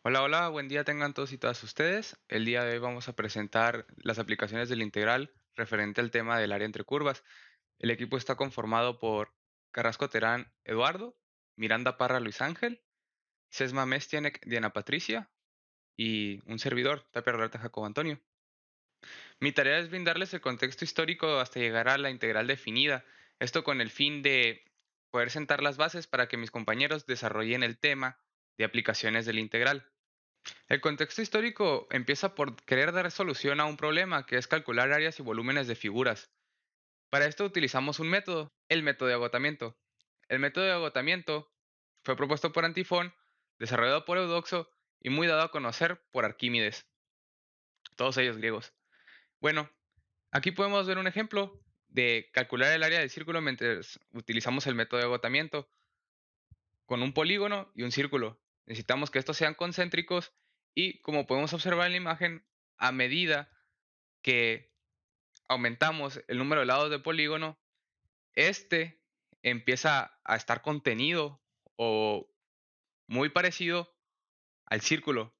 Hola, hola, buen día tengan todos y todas ustedes. El día de hoy vamos a presentar las aplicaciones del integral referente al tema del área entre curvas. El equipo está conformado por Carrasco Terán Eduardo, Miranda Parra Luis Ángel, Sesma Mestianek Diana Patricia y un servidor, Tapia Roberta Jacobo Antonio. Mi tarea es brindarles el contexto histórico hasta llegar a la integral definida, esto con el fin de poder sentar las bases para que mis compañeros desarrollen el tema de aplicaciones del integral. El contexto histórico empieza por querer dar solución a un problema, que es calcular áreas y volúmenes de figuras. Para esto utilizamos un método, el método de agotamiento. El método de agotamiento fue propuesto por Antifón, desarrollado por Eudoxo y muy dado a conocer por Arquímedes, todos ellos griegos. Bueno, aquí podemos ver un ejemplo de calcular el área del círculo mientras utilizamos el método de agotamiento con un polígono y un círculo. Necesitamos que estos sean concéntricos y, como podemos observar en la imagen, a medida que aumentamos el número de lados del polígono, este empieza a estar contenido o muy parecido al círculo.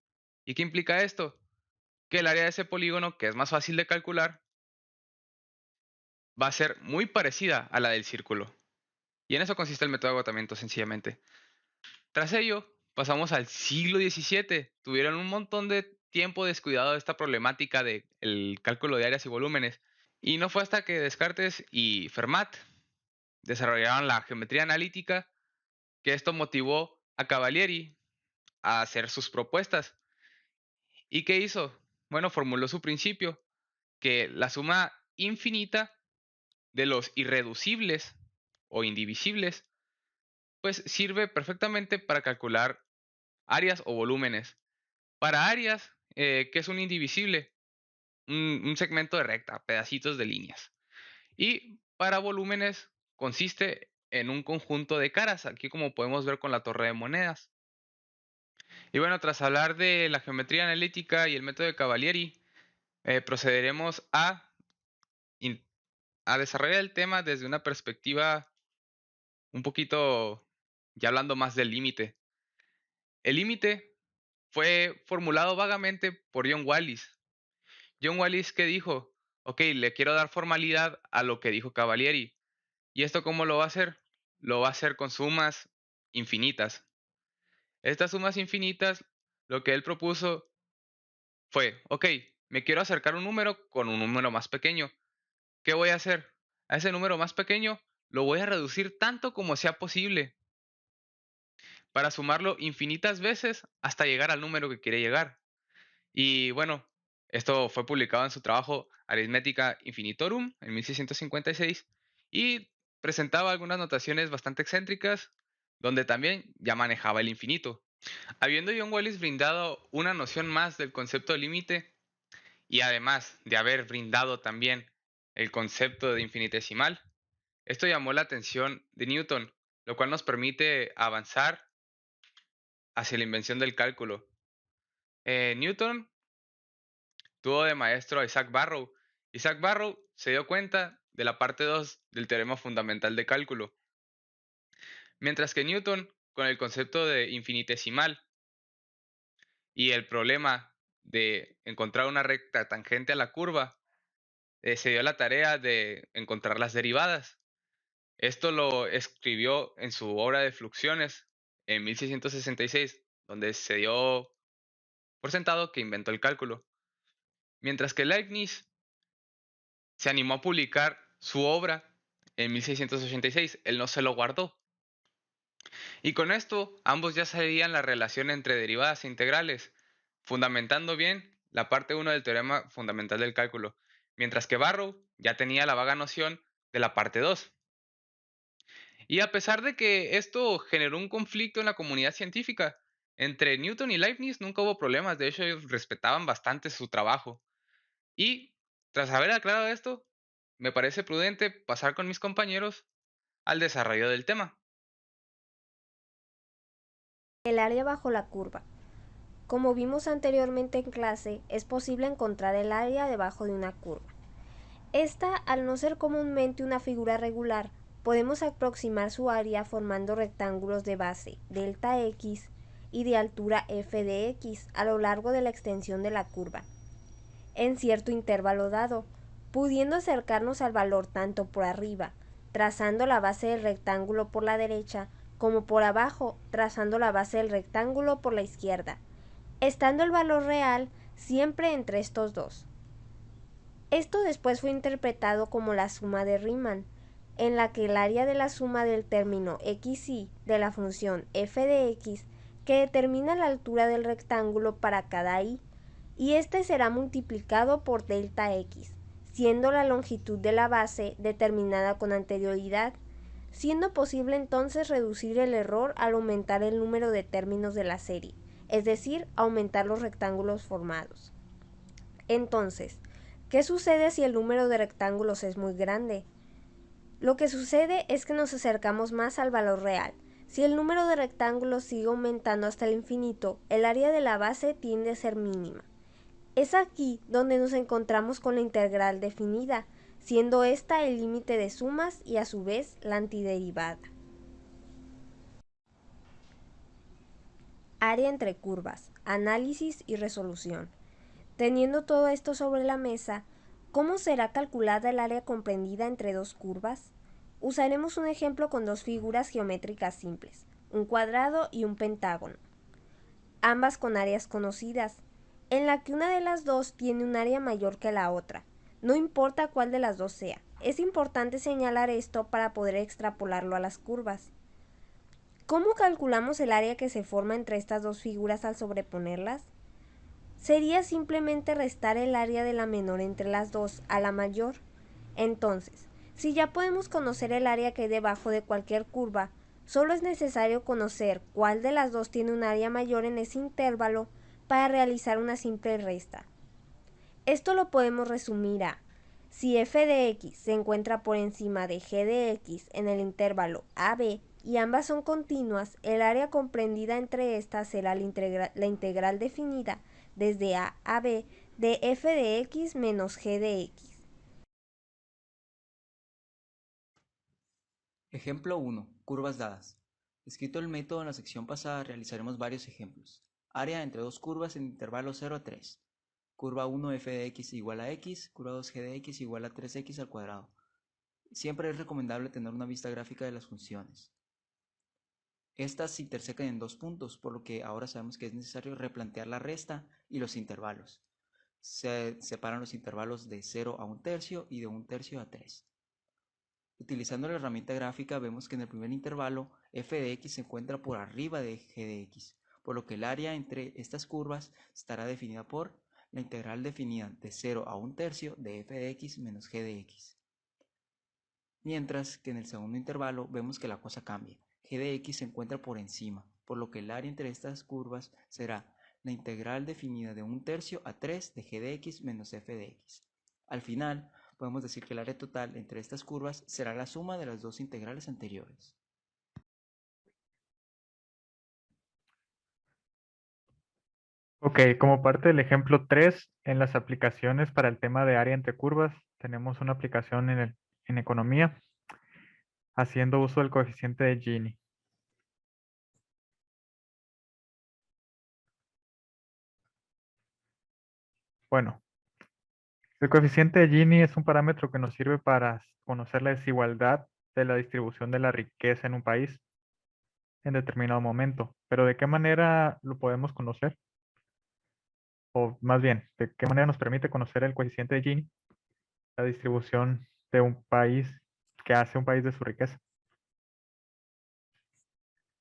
¿Y qué implica esto? Que el área de ese polígono, que es más fácil de calcular, va a ser muy parecida a la del círculo. Y en eso consiste el método de agotamiento sencillamente. Tras ello, pasamos al siglo XVII. Tuvieron un montón de tiempo descuidado de esta problemática del cálculo de áreas y volúmenes. Y no fue hasta que Descartes y Fermat desarrollaron la geometría analítica que esto motivó a Cavalieri a hacer sus propuestas. ¿Y qué hizo? Bueno, formuló su principio, que la suma infinita de los irreducibles o indivisibles, pues sirve perfectamente para calcular áreas o volúmenes. Para áreas, ¿qué es un indivisible? Un segmento de recta, pedacitos de líneas. Y para volúmenes consiste en un conjunto de caras, aquí como podemos ver con la torre de monedas. Y bueno, tras hablar de la geometría analítica y el método de Cavalieri, procederemos a desarrollar el tema desde una perspectiva un poquito, ya hablando más del límite. El límite fue formulado vagamente por John Wallis. John Wallis que dijo, ok, le quiero dar formalidad a lo que dijo Cavalieri. ¿Y esto cómo lo va a hacer? Lo va a hacer con sumas infinitas. Estas sumas infinitas, lo que él propuso fue, ok, me quiero acercar un número con un número más pequeño. ¿Qué voy a hacer? A ese número más pequeño lo voy a reducir tanto como sea posible para sumarlo infinitas veces hasta llegar al número que quiere llegar. Y bueno, esto fue publicado en su trabajo Arithmetica Infinitorum en 1656 y presentaba algunas notaciones bastante excéntricas donde también ya manejaba el infinito. Habiendo John Wallis brindado una noción más del concepto de límite y además de haber brindado también el concepto de infinitesimal, esto llamó la atención de Newton, lo cual nos permite avanzar hacia la invención del cálculo. Newton tuvo de maestro a Isaac Barrow. Isaac Barrow se dio cuenta de la parte 2 del teorema fundamental de cálculo, mientras que Newton, con el concepto de infinitesimal y el problema de encontrar una recta tangente a la curva, se dio la tarea de encontrar las derivadas. Esto lo escribió en su obra de fluxiones en 1666, donde se dio por sentado que inventó el cálculo. Mientras que Leibniz se animó a publicar su obra en 1686, él no se lo guardó. Y con esto, ambos ya sabían la relación entre derivadas e integrales, fundamentando bien la parte 1 del teorema fundamental del cálculo, mientras que Barrow ya tenía la vaga noción de la parte 2. Y a pesar de que esto generó un conflicto en la comunidad científica, entre Newton y Leibniz nunca hubo problemas, de hecho ellos respetaban bastante su trabajo. Y tras haber aclarado esto, me parece prudente pasar con mis compañeros al desarrollo del tema. El área bajo la curva. Como vimos anteriormente en clase, es posible encontrar el área debajo de una curva. Esta, al no ser comúnmente una figura regular, podemos aproximar su área formando rectángulos de base delta x y de altura f de x a lo largo de la extensión de la curva, en cierto intervalo dado, pudiendo acercarnos al valor tanto por arriba, trazando la base del rectángulo por la derecha, como por abajo, trazando la base del rectángulo por la izquierda, estando el valor real siempre entre estos dos. Esto después fue interpretado como la suma de Riemann, en la que el área de la suma del término xy de la función f de x que determina la altura del rectángulo para cada y este será multiplicado por delta x, siendo la longitud de la base determinada con anterioridad, siendo posible entonces reducir el error al aumentar el número de términos de la serie, es decir, aumentar los rectángulos formados. Entonces, ¿qué sucede si el número de rectángulos es muy grande? Lo que sucede es que nos acercamos más al valor real. Si el número de rectángulos sigue aumentando hasta el infinito, el área de la base tiende a ser mínima. Es aquí donde nos encontramos con la integral definida, siendo esta el límite de sumas y a su vez la antiderivada. Área entre curvas, análisis y resolución. Teniendo todo esto sobre la mesa, ¿cómo será calculada el área comprendida entre dos curvas? Usaremos un ejemplo con dos figuras geométricas simples, un cuadrado y un pentágono, ambas con áreas conocidas, en la que una de las dos tiene un área mayor que la otra. No importa cuál de las dos sea, es importante señalar esto para poder extrapolarlo a las curvas. ¿Cómo calculamos el área que se forma entre estas dos figuras al sobreponerlas? Sería simplemente restar el área de la menor entre las dos a la mayor. Entonces, si ya podemos conocer el área que hay debajo de cualquier curva, solo es necesario conocer cuál de las dos tiene un área mayor en ese intervalo para realizar una simple resta. Esto lo podemos resumir a: si f de x se encuentra por encima de g de x en el intervalo AB y ambas son continuas, el área comprendida entre estas será la integral definida desde A a B de f de x menos g de x. Ejemplo 1. Curvas dadas. Escrito el método en la sección pasada, realizaremos varios ejemplos. Área entre dos curvas en intervalos 0 a 3. Curva 1 f de x igual a x, curva 2 g de x igual a 3x al cuadrado. Siempre es recomendable tener una vista gráfica de las funciones. Estas se intersecan en dos puntos, por lo que ahora sabemos que es necesario replantear la resta y los intervalos. Se separan los intervalos de 0 a 1/3 y de 1/3 a 3. Utilizando la herramienta gráfica vemos que en el primer intervalo f de x se encuentra por arriba de g de x, por lo que el área entre estas curvas estará definida por la integral definida de 0 a 1/3 de f de x menos g de x. Mientras que en el segundo intervalo vemos que la cosa cambia. G de x se encuentra por encima, por lo que el área entre estas curvas será la integral definida de 1/3 a 3 de g de x menos f de x. Al final, podemos decir que el área total entre estas curvas será la suma de las dos integrales anteriores. Ok, como parte del ejemplo 3, en las aplicaciones para el tema de área entre curvas, tenemos una aplicación en economía, haciendo uso del coeficiente de Gini. Bueno, el coeficiente de Gini es un parámetro que nos sirve para conocer la desigualdad de la distribución de la riqueza en un país en determinado momento. Pero ¿de qué manera lo podemos conocer? O más bien, ¿de qué manera nos permite conocer el coeficiente de Gini? La distribución de un país que hace un país de su riqueza.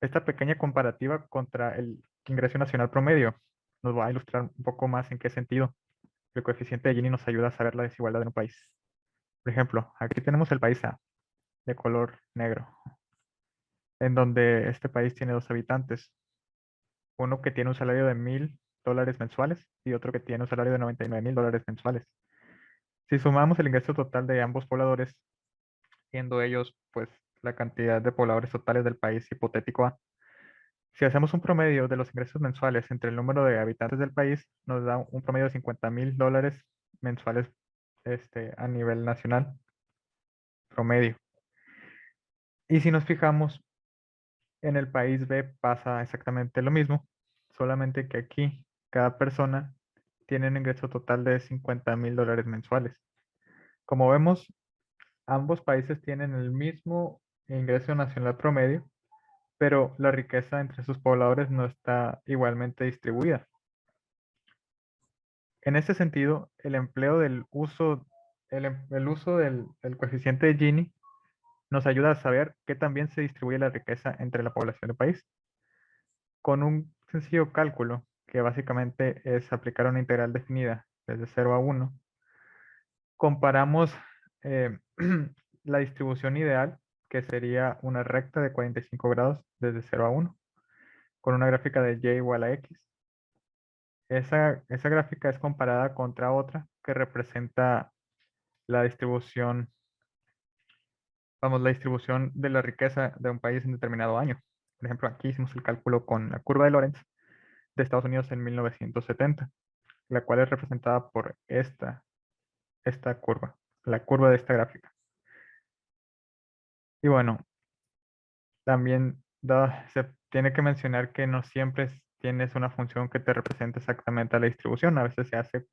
Esta pequeña comparativa contra el ingreso nacional promedio nos va a ilustrar un poco más en qué sentido el coeficiente de Gini nos ayuda a saber la desigualdad en un país. Por ejemplo, aquí tenemos el país A, de color negro, en donde este país tiene dos habitantes. Uno que tiene un salario de $1,000 mensuales y otro que tiene un salario de $99,000 mensuales. Si sumamos el ingreso total de ambos pobladores, siendo ellos pues la cantidad de pobladores totales del país hipotético A, si hacemos un promedio de los ingresos mensuales entre el número de habitantes del país, nos da un promedio de $50,000 mensuales a nivel nacional promedio. Y si nos fijamos, en el país B pasa exactamente lo mismo. solamente que aquí cada persona tiene un ingreso total de $50,000 mensuales. Como vemos, ambos países tienen el mismo ingreso nacional promedio, pero la riqueza entre sus pobladores no está igualmente distribuida. En ese sentido, el uso del coeficiente de Gini nos ayuda a saber qué también se distribuye la riqueza entre la población del país. Con un sencillo cálculo, que básicamente es aplicar una integral definida desde 0 a 1, comparamos eh, la distribución ideal, que sería una recta de 45 grados desde 0 a 1, con una gráfica de y igual a x. Esa gráfica es comparada contra otra que representa la distribución, la distribución de la riqueza de un país en determinado año. Por ejemplo, aquí hicimos el cálculo con la curva de Lorenz de Estados Unidos en 1970, la cual es representada por esta curva, la curva de esta gráfica. Y bueno, también se tiene que mencionar que no siempre tienes una función que te represente exactamente a la distribución. A veces se hace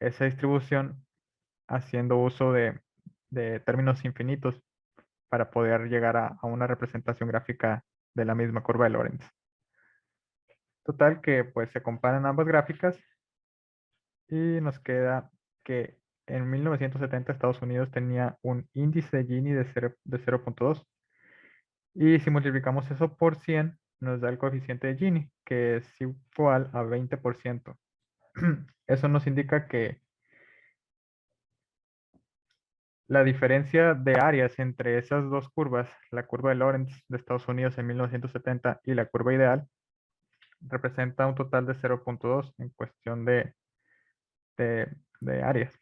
esa distribución haciendo uso de términos infinitos para poder llegar a una representación gráfica de la misma curva de Lorenz. Total que pues se comparan ambas gráficas y nos queda que en 1970 Estados Unidos tenía un índice de Gini de 0.2 y si multiplicamos eso por 100 nos da el coeficiente de Gini, que es igual a 20%. Eso nos indica que la diferencia de áreas entre esas dos curvas, la curva de Lorenz de Estados Unidos en 1970 y la curva ideal, representa un total de 0.2 en cuestión de áreas.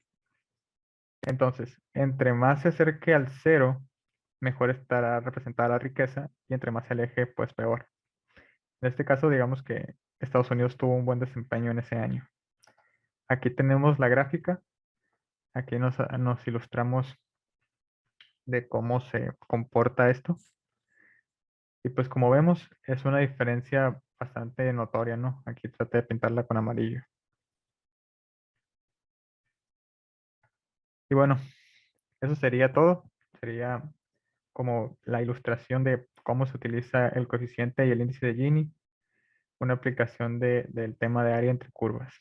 Entonces, entre más se acerque al cero, mejor estará representada la riqueza y entre más se aleje, pues peor. En este caso, digamos que Estados Unidos tuvo un buen desempeño en ese año. Aquí tenemos la gráfica. Aquí nos ilustramos de cómo se comporta esto. Y pues como vemos, es una diferencia bastante notoria, ¿no? Aquí traté de pintarla con amarillo. Y bueno, eso sería todo. Sería como la ilustración de cómo se utiliza el coeficiente y el índice de Gini, una aplicación del tema de área entre curvas.